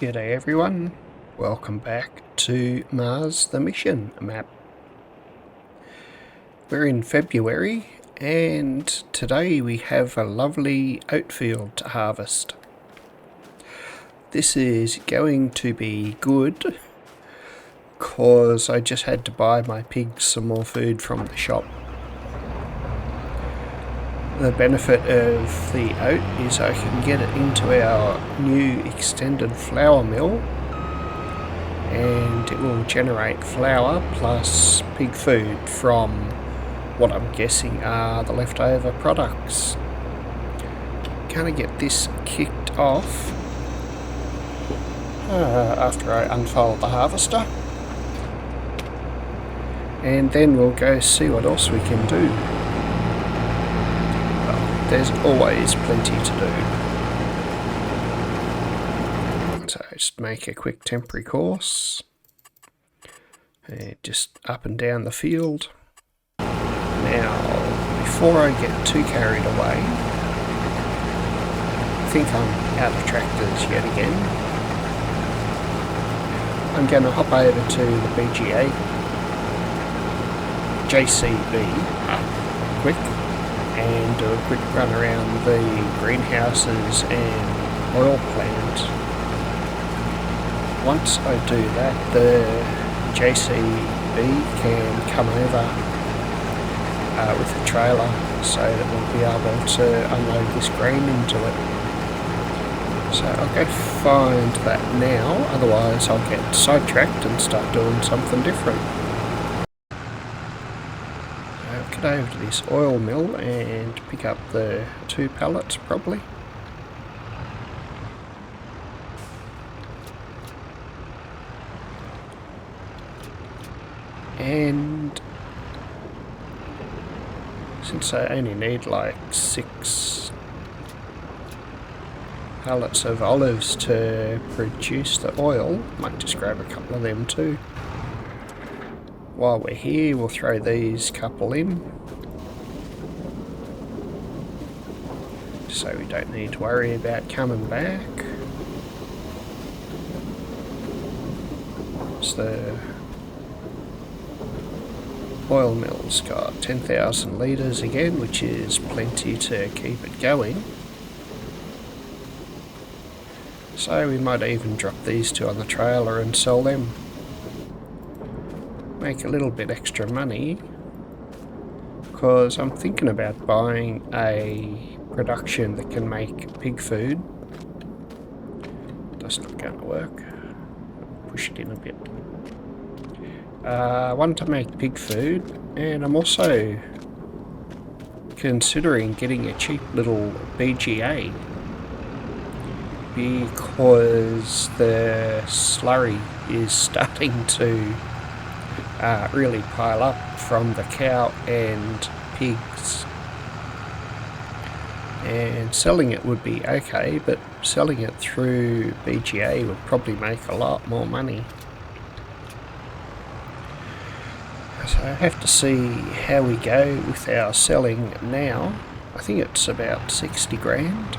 G'day everyone, welcome back to Mars the Mission map. We're in February and today we have a lovely oat field to harvest. This is going to be good because I just had to buy my pigs some more food from the shop. The benefit of the oat is I can get it into our new extended flour mill and it will generate flour plus pig food from what I'm guessing are the leftover products. Gonna get this kicked off after I unfold the harvester, and then we'll go see what else we can do. There's always plenty to do. So just make a quick temporary course. Just up and down the field. Now, before I get too carried away, I think I'm out of tractors yet again. I'm going to hop over to the BGA, JCB, quick, and do a quick run around the greenhouses and oil plant. Once I do that, the JCB can come over with a trailer so that we'll be able to unload this grain into it. So I'll go find that now, otherwise I'll get sidetracked and start doing something different. Get over to this oil mill and pick up the 2 pallets probably. And since I only need like 6 pallets of olives to produce the oil, might just grab a couple of them too. While we're here, we'll throw these couple in, so we don't need to worry about coming back. So the oil mill's got 10,000 litres again, which is plenty to keep it going. So we might even drop these 2 on the trailer and sell them. Make a little bit extra money, because I'm thinking about buying a production that can make pig food. That's not going to work. Push it in a bit. I want to make pig food, and I'm also considering getting a cheap little BGA because the slurry is starting to really pile up from the cow and pigs, and selling it would be okay, but selling it through BGA would probably make a lot more money. So I have to see how we go with our selling now. I think it's about 60 grand.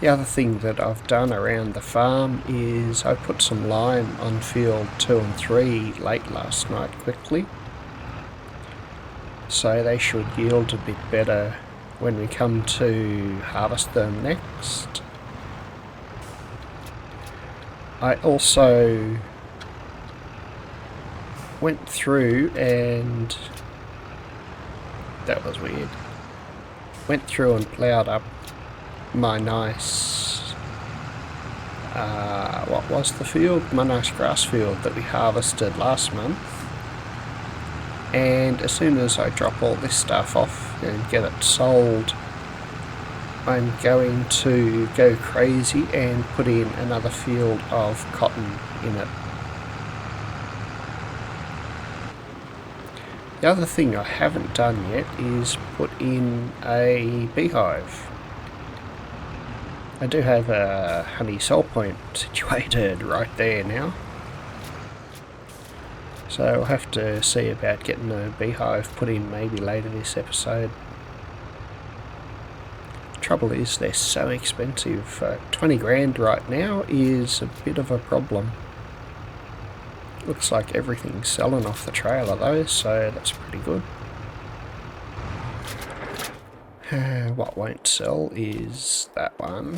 The other thing that I've done around the farm is I put some lime on field 2 and 3 late last night quickly, so they should yield a bit better when we come to harvest them next. I also went through and that was weird. Went through and ploughed up my nice, what was the field? My nice grass field that we harvested last month. And as soon as I drop all this stuff off and get it sold, I'm going to go crazy and put in another field of cotton in it. The other thing I haven't done yet is put in a beehive. I do have a honey cell point situated right there now, so I'll have to see about getting a beehive put in maybe later this episode. trouble is they're so expensive. 20 grand right now is a bit of a problem. Looks like everything's selling off the trailer though, so that's pretty good. What won't sell is that one.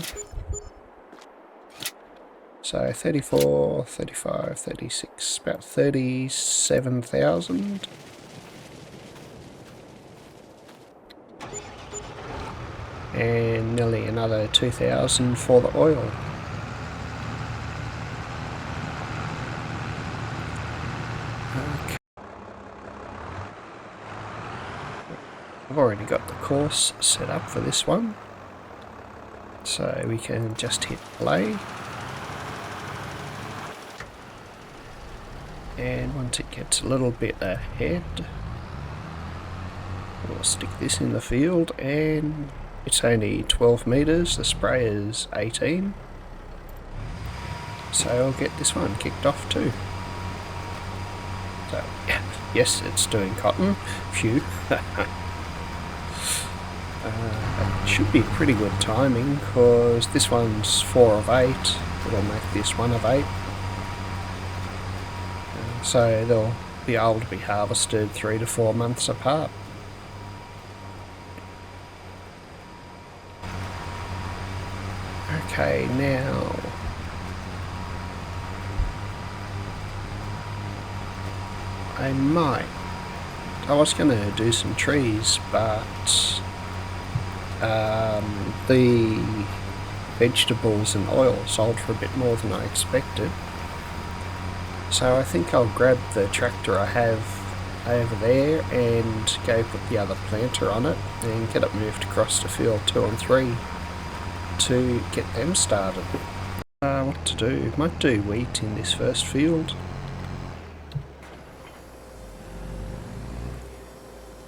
So 34, 35, 36, about 37,000. And nearly another 2,000 for the oil. Okay. I've already got the course set up for this one, so we can just hit play. And once it gets a little bit ahead, we'll stick this in the field, and it's only 12 metres, the sprayer's 18. So I'll get this one kicked off too. So, yes, it's doing cotton. Phew. It should be pretty good timing, because this one's 4 of 8. It'll make this 1 of 8. So they'll be able to be harvested 3 to 4 months apart. Okay, now I was going to do some trees, but the vegetables and oil sold for a bit more than I expected. So I think I'll grab the tractor I have over there and go put the other planter on it and get it moved across to field 2 and 3 to get them started. What to do? Might do wheat in this first field.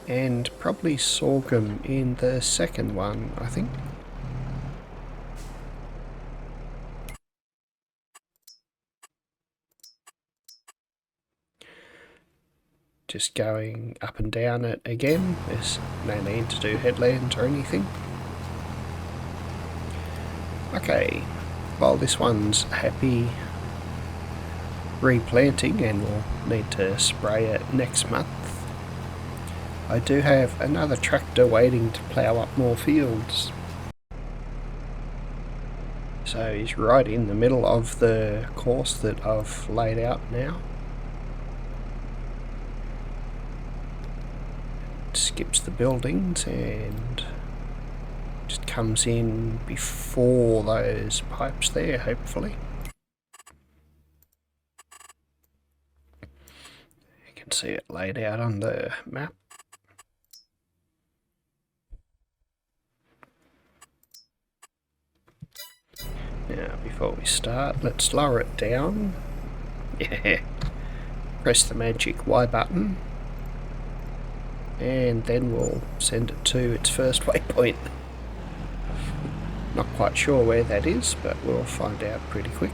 And probably sorghum in the second one, I think. Just going up and down it again. There's no need to do headlands or anything. Okay, while this one's happy replanting and we'll need to spray it next month, I do have another tractor waiting to plough up more fields. So he's right in the middle of the course that I've laid out now. Skips the buildings and just comes in before those pipes there, hopefully. You can see it laid out on the map. Now, before we start, let's lower it down. Yeah. Press the magic Y button. And then we'll send it to its first waypoint. Not quite sure where that is, but we'll find out pretty quick.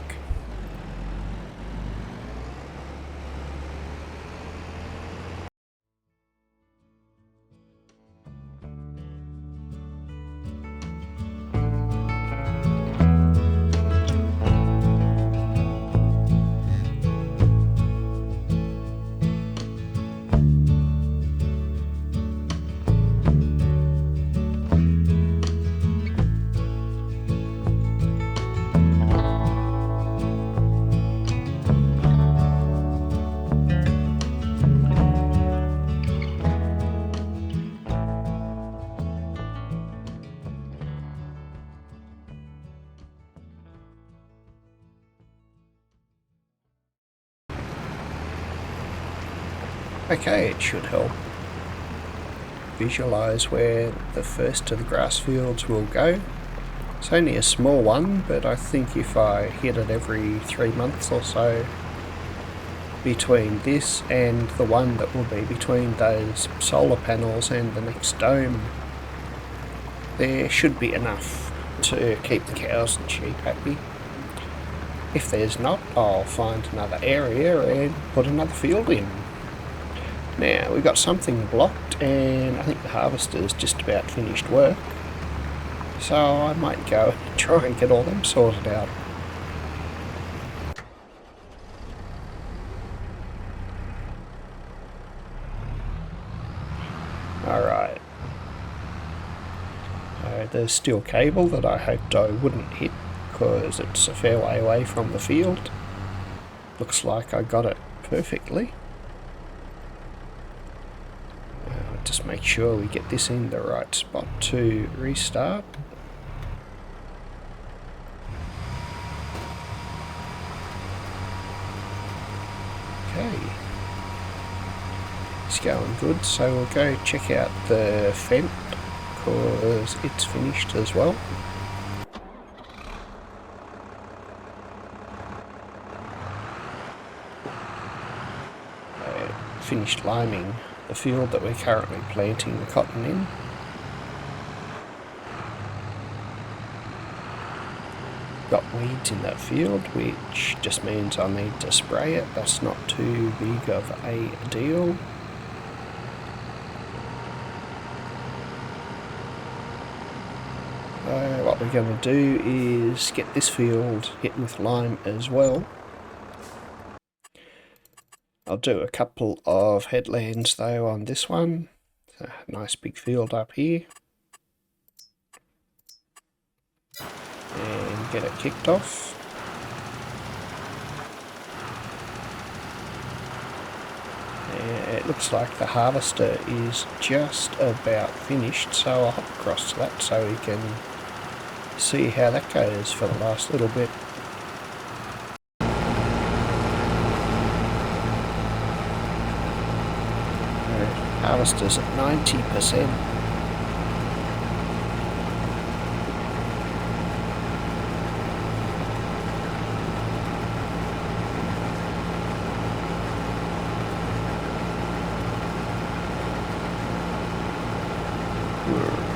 Okay, it should help visualise where the first of the grass fields will go. It's only a small one, but I think if I hit it every 3 months or so between this and the one that will be between those solar panels and the next dome, there should be enough to keep the cows and sheep happy. If there's not, I'll find another area and put another field in. Now, we've got something blocked, and I think the harvester's just about finished work. So I might go and try and get all them sorted out. Alright. There's steel cable that I hoped I wouldn't hit because it's a fair way away from the field. Looks like I got it perfectly. Just make sure we get this in the right spot to restart. Okay. It's going good, so we'll go check out the fence because it's finished as well. Finished liming the field that we're currently planting the cotton in. Got weeds in that field, which just means I need to spray it. That's not too big of a deal. What we're going to do is get this field hit with lime as well. I'll do a couple of headlands though on this one. It's a nice big field up here. And get it kicked off. And it looks like the harvester is just about finished, so I'll hop across to that so we can see how that goes for the last little bit. Harvester's at 90%.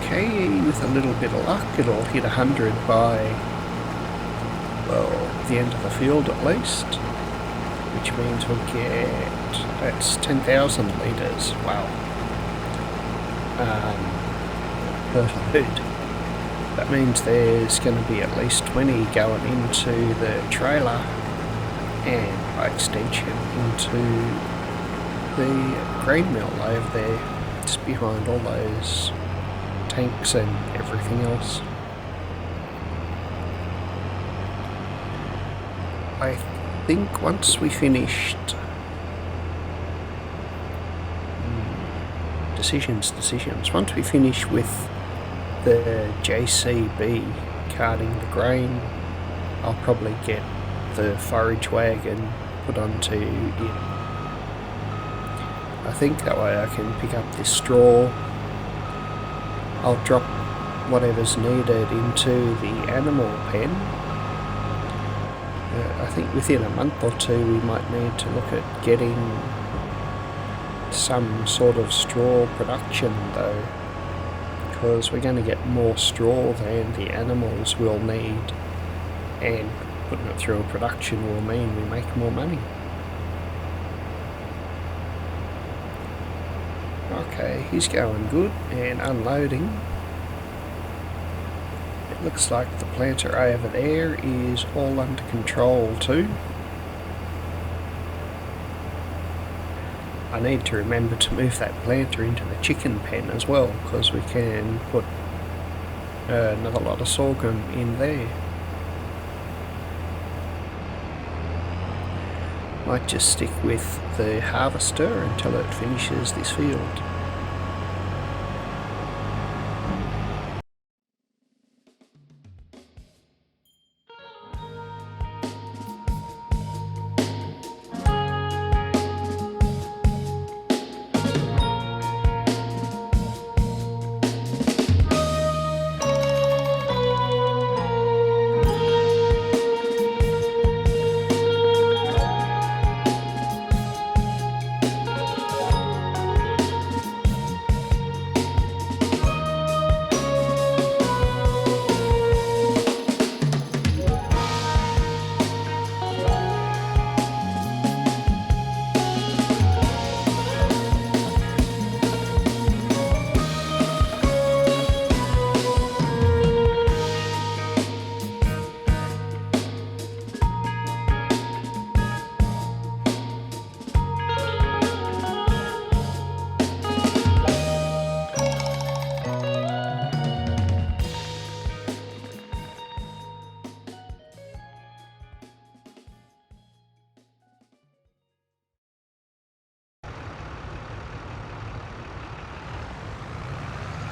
Okay, with a little bit of luck it'll hit 100 by, well, the end of the field at least, which means we'll get, that's 10,000 litres, wow, per load. That means there's going to be at least 20 going into the trailer and by extension into the grain mill over there, just behind all those tanks and everything else. I think once we finished decisions. Once we finish with the JCB carting the grain, I'll probably get the forage wagon put onto it. I think that way I can pick up this straw. I'll drop whatever's needed into the animal pen. I think within a month or two we might need to look at getting some sort of straw production though, because we're going to get more straw than the animals will need, and putting it through a production will mean we make more money. Okay, he's going good and unloading. It looks like the planter over there is all under control too. I need to remember to move that planter into the chicken pen as well, because we can put another lot of sorghum in there. Might just stick with the harvester until it finishes this field.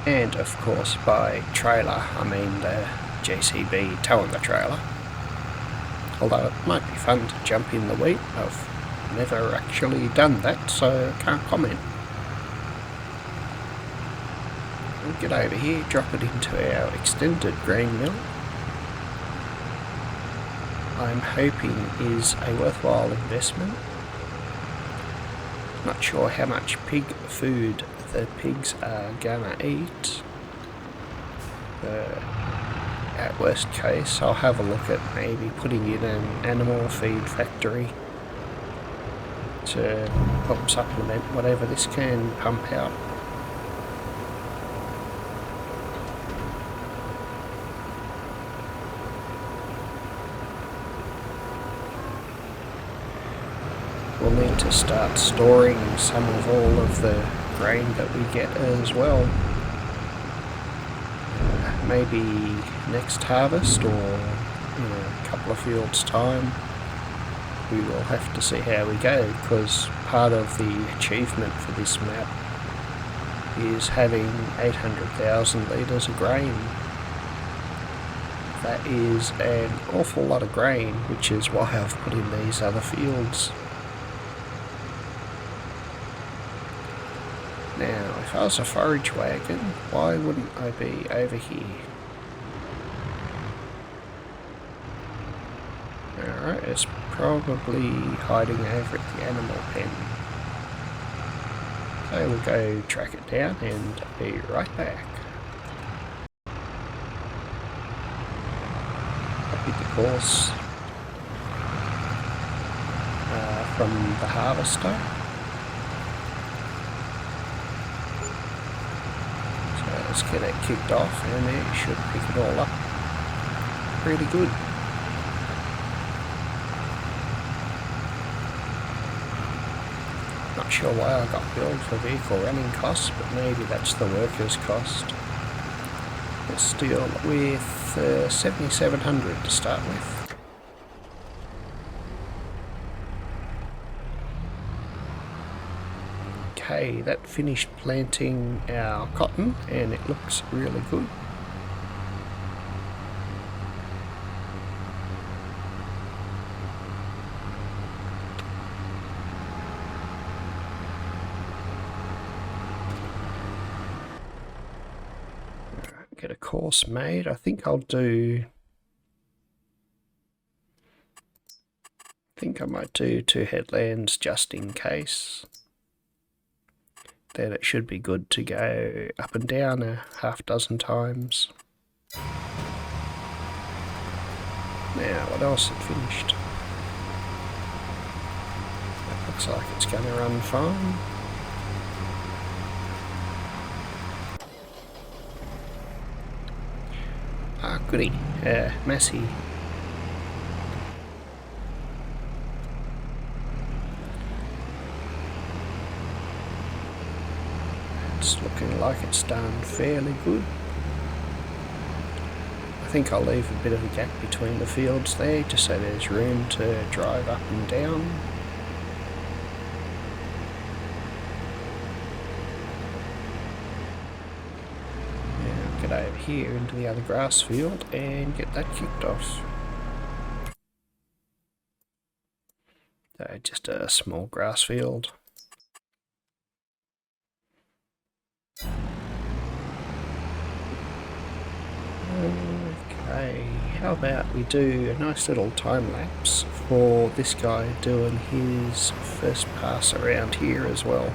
And of course by trailer I mean the JCB towing the trailer. Although it might be fun to jump in the wheat, I've never actually done that, so I can't comment. We'll get over here, drop it into our extended grain mill. I'm hoping is a worthwhile investment. Not sure how much pig food the pigs are gonna eat. At worst case, I'll have a look at maybe putting in an animal feed factory to help supplement whatever this can pump out. We'll need to start storing some of all of the grain that we get as well. Maybe next harvest or in a couple of fields time. We will have to see how we go, because part of the achievement for this map is having 800,000 litres of grain. That is an awful lot of grain, which is why I've put in these other fields. Now, if I was a forage wagon, why wouldn't I be over here? Alright, it's probably hiding over at the animal pen. So we'll go track it down and be right back. Copied the course from the harvester. Let's get it kicked off and it should pick it all up pretty good. Not sure why I got billed for vehicle running costs, but maybe that's the workers' cost. Let's deal with 7,700 to start with. Okay, that finished planting our cotton and it looks really good. Get a course made. I think I might do 2 headlands just in case. Then it should be good to go up and down a half dozen times. Now, what else had finished? That looks like it's going to run fine. Ah, goody. Massey. It's looking like it's done fairly good. I think I'll leave a bit of a gap between the fields there, just so there's room to drive up and down. Now get over here into the other grass field and get that kicked off. So just a small grass field. Okay, how about we do a nice little time lapse for this guy doing his first pass around here as well.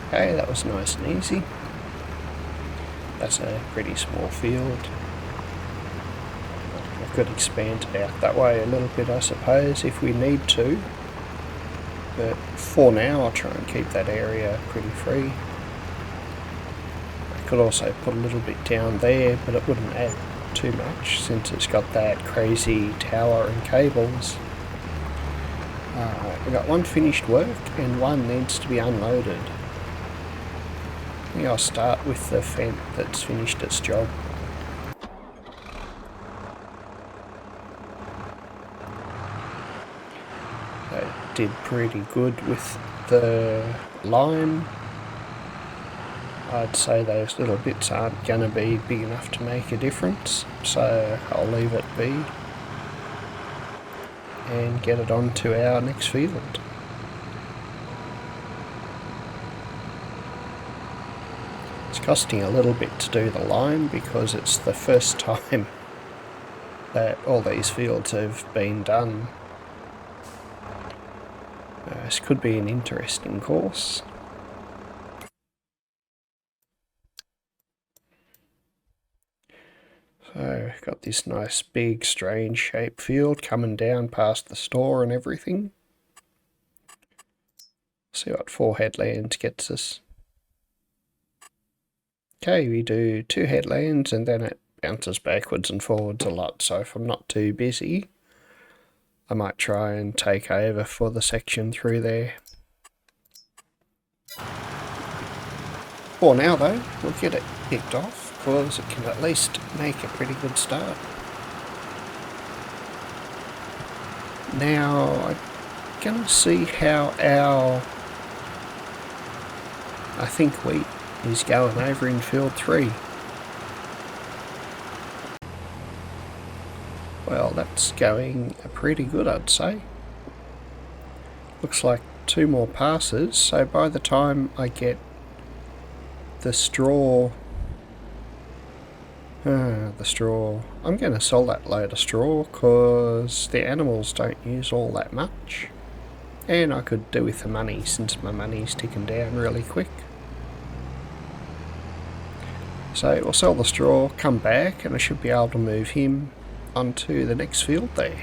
Okay, that was nice and easy. That's a pretty small field. I could expand it out that way a little bit, I suppose, if we need to. But for now, I'll try and keep that area pretty free. I could also put a little bit down there, but it wouldn't add too much since it's got that crazy tower and cables. We got one finished work and one needs to be unloaded. I think I'll start with the Fent that's finished its job. It did pretty good with the line. I'd say those little bits aren't going to be big enough to make a difference, so I'll leave it be and get it on to our next field. It's costing a little bit to do the line because it's the first time that all these fields have been done. This could be an interesting course. So, got this nice big strange shaped field coming down past the store and everything. See what 4 headlands gets us. Okay, we do 2 headlands and then it bounces backwards and forwards a lot, so if I'm not too busy, I might try and take over for the section through there. For now though, we'll get it kicked off, because it can at least make a pretty good start. Now, I'm going to see how I think wheat is going over in field 3. Well, that's going pretty good, I'd say. Looks like 2 more passes, so by the time I get the straw, I'm going to sell that load of straw because the animals don't use all that much, and I could do with the money since my money's ticking down really quick. So we'll sell the straw, come back, and I should be able to move him onto the next field there.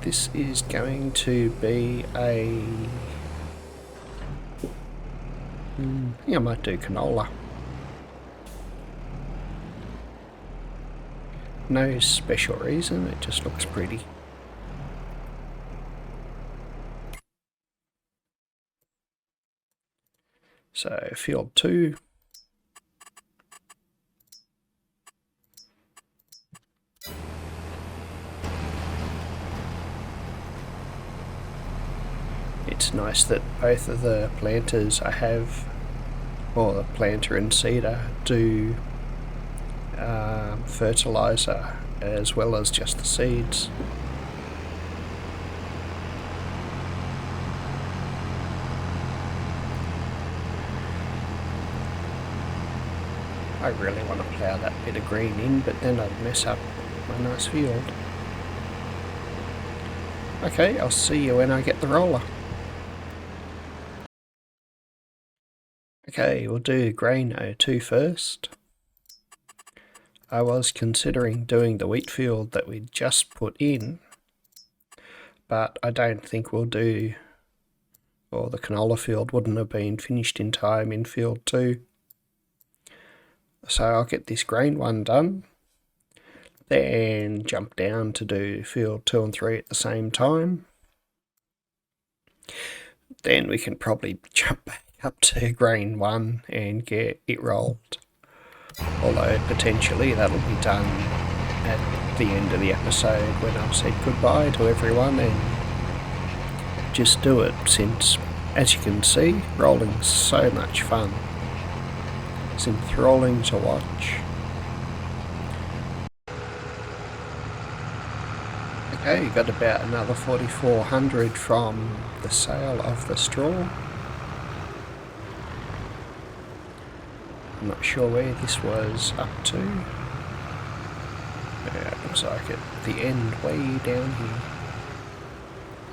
This is going to be a... I think I might do canola. No special reason, it just looks pretty. So field 2. It's nice that both of the planters I have, or the planter and seeder, do fertiliser as well as just the seeds. I really want to plough that bit of green in, but then I'd mess up my nice field. Okay, I'll see you when I get the roller. Okay, we'll do grain 02 first. I was considering doing the wheat field that we just put in, but I don't think we'll do, or the canola field wouldn't have been finished in time in field 2. So I'll get this grain one done, then jump down to do field 2 and 3 at the same time. Then we can probably jump back up to grain 1 and get it rolled. Although potentially that'll be done at the end of the episode when I've said goodbye to everyone and just do it, since As you can see, rolling's so much fun. It's enthralling to watch. Okay, got about another 4,400 from the sale of the straw. I'm not sure where this was up to. Yeah, it looks like at the end way down here.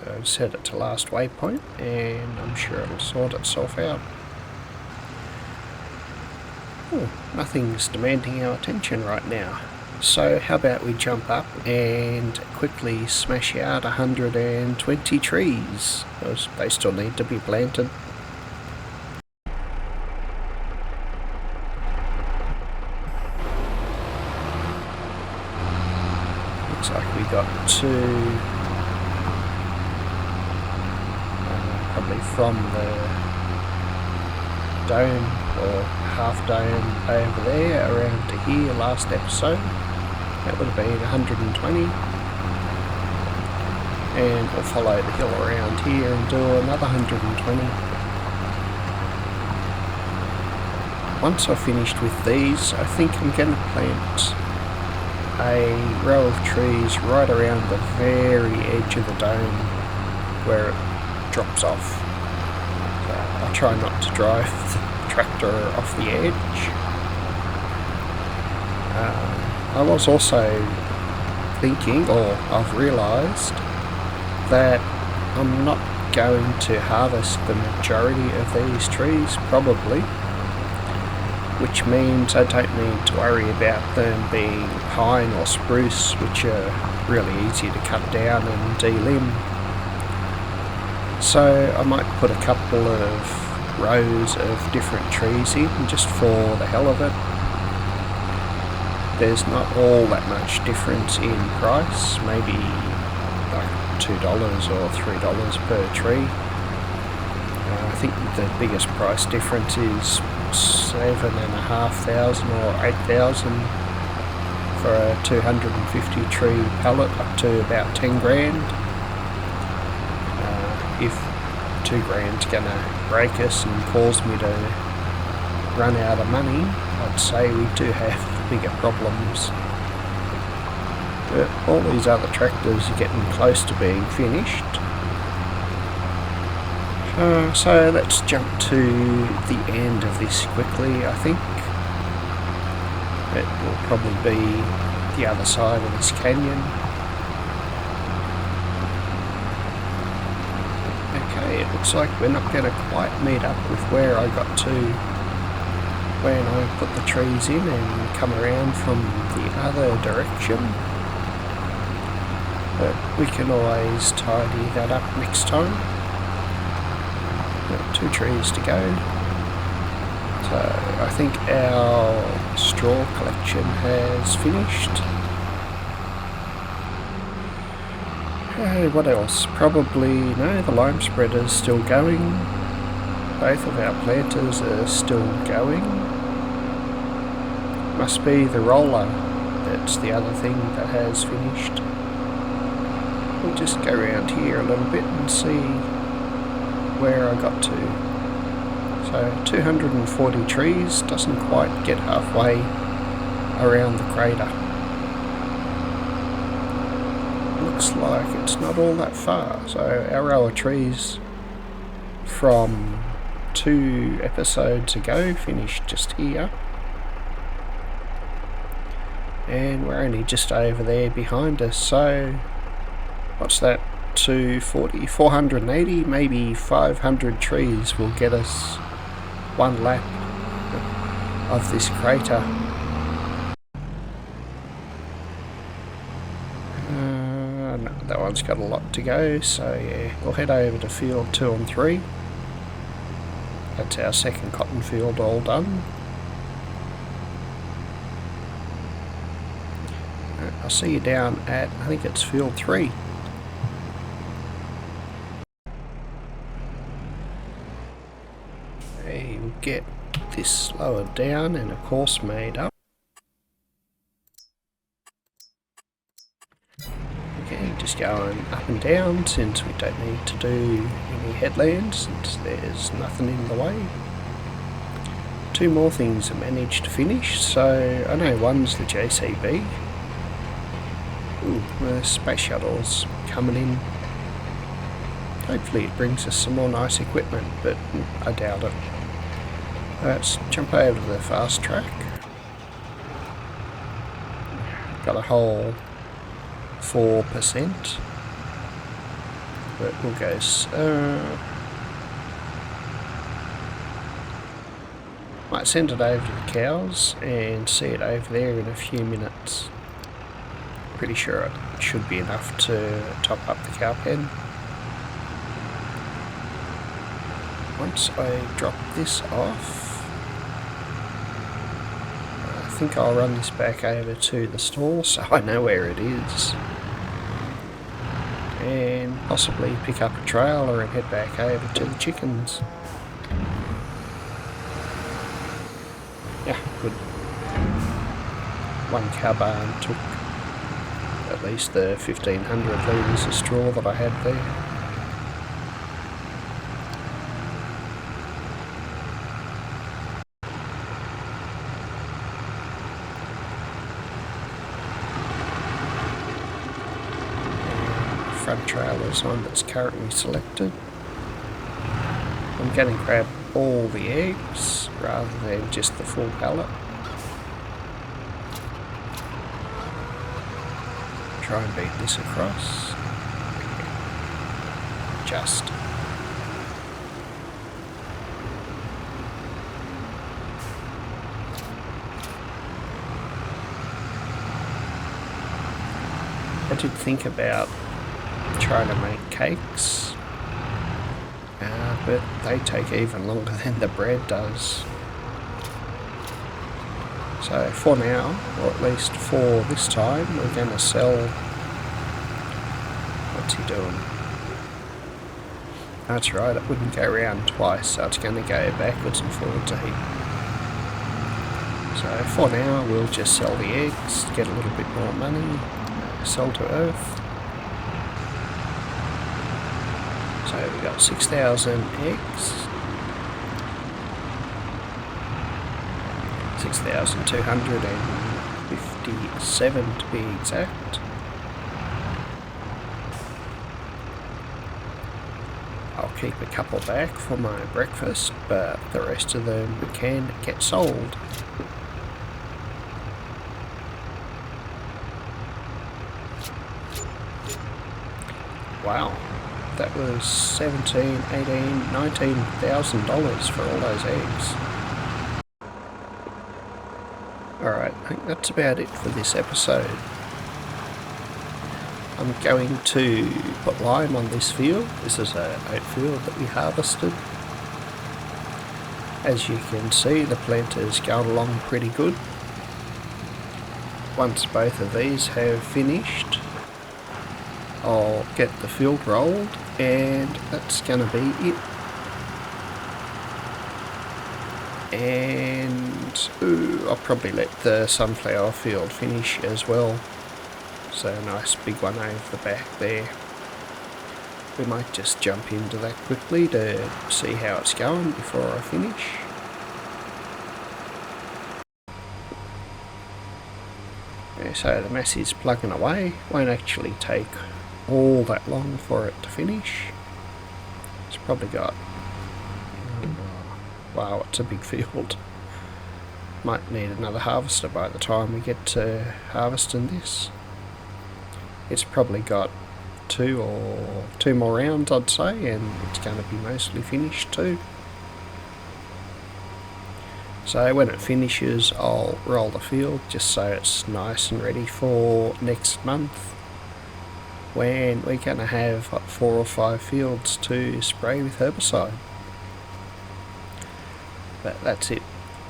I've set it to last waypoint and I'm sure it'll sort itself out. Oh, nothing's demanding our attention right now. So how about we jump up and quickly smash out 120 trees. They still need to be planted. Looks like we got two, probably from the dome or half dome over there around to here last episode. That would have been 120, and we'll follow the hill around here and do another 120. Once I've finished with these, I think I'm going to plant a row of trees right around the very edge of the dome where it drops off. I'll try not to drive the tractor off the edge. I was also thinking, or I've realised, that I'm not going to harvest the majority of these trees, probably, which means I don't need to worry about them being pine or spruce, which are really easy to cut down and delimb. So I might put a couple of rows of different trees in just for the hell of it. There's not all that much difference in price, maybe like $2 or $3 per tree. I think the biggest price difference is 7,500 or 8,000 for a 250 tree pallet, up to about 10 grand. If 2 grand's gonna break us and cause me to run out of money, I'd say we do have bigger problems. But all these other tractors are getting close to being finished. So let's jump to the end of this quickly. I think it will probably be the other side of this canyon. Okay, it looks like we're not going to quite meet up with where I got to when I put the trees in and come around from the other direction. But we can always tidy that up next time. Got 2 trees to go. So I think our straw collection has finished. What else? Probably, no, the lime spreader's still going. Both of our planters are still going. Must be the roller that's the other thing that has finished. We'll just go around here a little bit and see where I got to. So 240 trees, doesn't quite get halfway around the crater. Looks like it's not all that far. So our row of trees from 2 episodes ago finished just here. And we're only just over there behind us, so what's that, 240, 480, maybe 500 trees will get us 1 lap of this crater. No, that one's got a lot to go, so yeah, we'll head over to field 2 and 3. That's our second cotton field all done. I'll see you down at, I think it's field 3. Okay, we'll get this lowered down and of course made up. Okay, just going up and down since we don't need to do any headlands since there's nothing in the way. 2 more things I managed to finish, so I know one's the JCB. Ooh, the space shuttle's coming in. Hopefully it brings us some more nice equipment, but I doubt it. Let's jump over to the fast track. Got a whole 4%, but we'll go might send it over to the cows and see it over there in a few minutes. Pretty sure it should be enough to top up the cow pen. Once I drop this off, I think I'll run this back over to the stall so I know where it is, and possibly pick up a trailer and head back over to the chickens. Yeah, good. One cow barn took at least the 1500 litres of straw that I had there. Front trailer's one that's currently selected. I'm going to grab all the eggs rather than just the full pallet. Try and beat this across. Just. I did think about trying to make cakes, but they take even longer than the bread does. So for now, or at least for this time, we're going to sell... What's he doing? That's right, it wouldn't go around twice, so it's going to go backwards and forwards a heap. So for now, we'll just sell the eggs, get a little bit more money, sell to Earth. So we got 6,000 eggs, 6,257 to be exact. I'll keep a couple back for my breakfast, but the rest of them can get sold. Wow. That was $17,000, $18,000, $19,000 for all those eggs. Alright, I think that's about it for this episode. I'm going to put lime on this field. This is an oat field that we harvested. As you can see, the planter's going along pretty good. Once both of these have finished, I'll get the field rolled, and that's going to be it. And I'll probably let the sunflower field finish as well. So a nice big one over the back there. We might just jump into that quickly to see how it's going before I finish. Yeah, so the mess is plugging away. Won't actually take all that long for it to finish. It's probably got... wow, it's a big field. Might need another harvester by the time we get to harvesting this. It's probably got two more rounds, I'd say, and it's going to be mostly finished too. So when it finishes, I'll roll the field just so it's nice and ready for next month, when we're going to have 4 or 5 fields to spray with herbicide. But that's it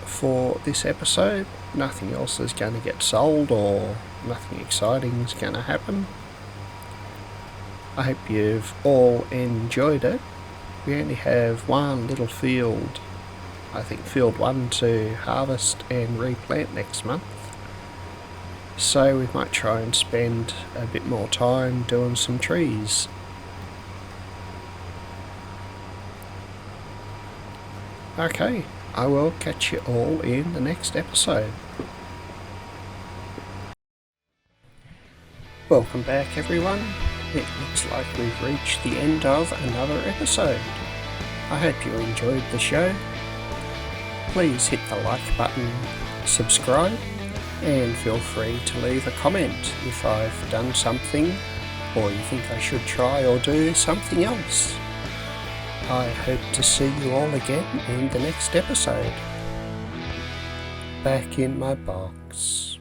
for this episode. Nothing else is going to get sold or nothing exciting is going to happen. I hope you've all enjoyed it. We only have one little field, I think field 1, to harvest and replant next month. So we might try and spend a bit more time doing some trees. Okay, I will catch you all in the next episode. Welcome back everyone. It looks like we've reached the end of another episode. I hope you enjoyed the show. Please hit the like button, subscribe, and feel free to leave a comment if I've done something or you think I should try or do something else. I hope to see you all again in the next episode. Back in my box.